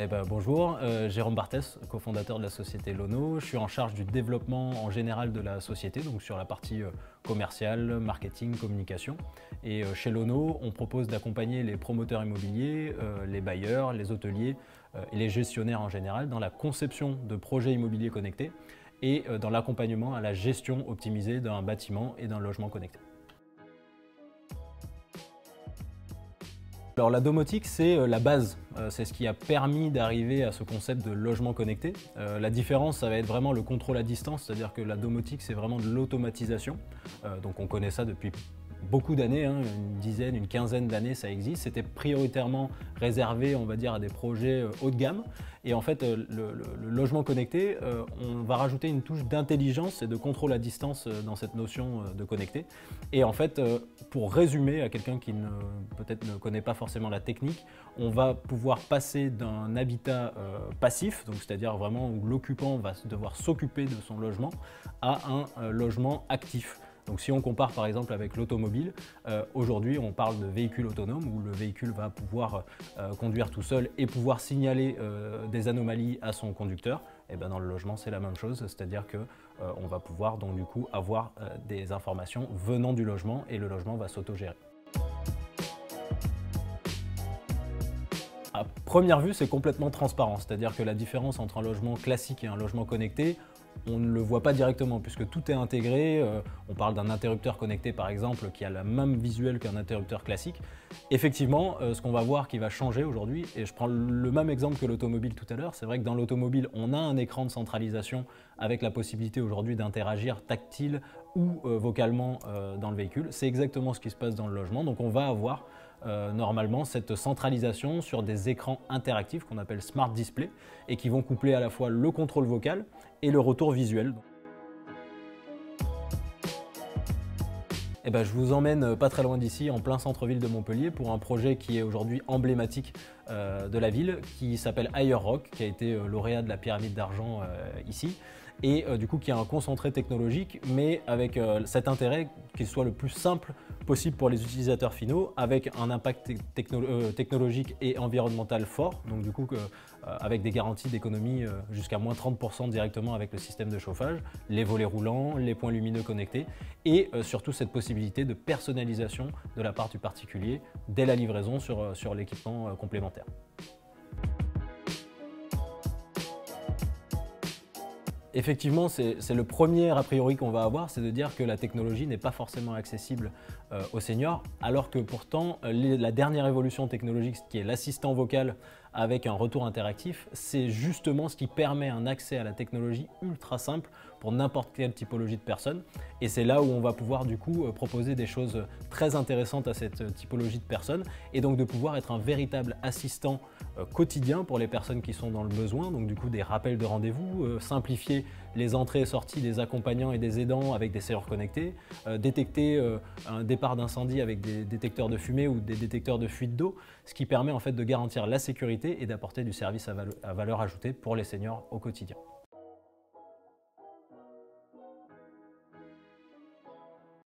Bonjour, Jérôme Barthès, cofondateur de la société Lono. Je suis en charge du développement en général de la société, donc sur la partie commerciale, marketing, communication. Et chez Lono, on propose d'accompagner les promoteurs immobiliers, les bailleurs, les hôteliers et les gestionnaires en général dans la conception de projets immobiliers connectés et dans l'accompagnement à la gestion optimisée d'un bâtiment et d'un logement connecté. Alors la domotique, c'est la base, c'est ce qui a permis d'arriver à ce concept de logement connecté. La différence, ça va être vraiment le contrôle à distance, c'est-à-dire que la domotique, c'est vraiment de l'automatisation. Donc on connaît ça depuis beaucoup d'années, une dizaine, une quinzaine d'années, ça existe. C'était prioritairement réservé, on va dire, à des projets haut de gamme. Et en fait, le logement connecté, on va rajouter une touche d'intelligence et de contrôle à distance dans cette notion de connecté. Et en fait, pour résumer à quelqu'un qui peut-être ne connaît pas forcément la technique, on va pouvoir passer d'un habitat passif, donc c'est-à-dire vraiment où l'occupant va devoir s'occuper de son logement, à un logement actif. Donc si on compare par exemple avec l'automobile, aujourd'hui on parle de véhicule autonome où le véhicule va pouvoir conduire tout seul et pouvoir signaler des anomalies à son conducteur. Et bien dans le logement c'est la même chose, c'est-à-dire qu'on va pouvoir donc du coup avoir des informations venant du logement et le logement va s'autogérer. À première vue, c'est complètement transparent, c'est-à-dire que la différence entre un logement classique et un logement connecté, on ne le voit pas directement puisque tout est intégré. On parle d'un interrupteur connecté par exemple qui a le même visuel qu'un interrupteur classique. Effectivement, ce qu'on va voir qui va changer aujourd'hui, et je prends le même exemple que l'automobile tout à l'heure, c'est vrai que dans l'automobile, on a un écran de centralisation avec la possibilité aujourd'hui d'interagir tactile ou vocalement dans le véhicule. C'est exactement ce qui se passe dans le logement, donc on va avoir normalement cette centralisation sur des écrans interactifs qu'on appelle Smart Display et qui vont coupler à la fois le contrôle vocal et le retour visuel. Je vous emmène pas très loin d'ici, en plein centre-ville de Montpellier, pour un projet qui est aujourd'hui emblématique de la ville, qui s'appelle Higher Rock, qui a été lauréat de la pyramide d'argent ici, et du coup qui a un concentré technologique, mais avec cet intérêt qu'il soit le plus simple possible pour les utilisateurs finaux, avec un impact technologique et environnemental fort, donc du coup avec des garanties d'économie jusqu'à moins 30% directement avec le système de chauffage, les volets roulants, les points lumineux connectés, et surtout cette possibilité de personnalisation de la part du particulier dès la livraison sur l'équipement complémentaire. Effectivement, c'est le premier a priori qu'on va avoir, c'est de dire que la technologie n'est pas forcément accessible aux seniors, alors que pourtant la dernière évolution technologique qui est l'assistant vocal avec un retour interactif, c'est justement ce qui permet un accès à la technologie ultra simple pour n'importe quelle typologie de personnes. Et c'est là où on va pouvoir du coup proposer des choses très intéressantes à cette typologie de personnes et donc de pouvoir être un véritable assistant quotidien pour les personnes qui sont dans le besoin, donc du coup des rappels de rendez-vous, simplifier les entrées et sorties des accompagnants et des aidants avec des serrures connectées, détecter un départ d'incendie avec des détecteurs de fumée ou des détecteurs de fuite d'eau, ce qui permet en fait de garantir la sécurité et d'apporter du service à valeur ajoutée pour les seniors au quotidien.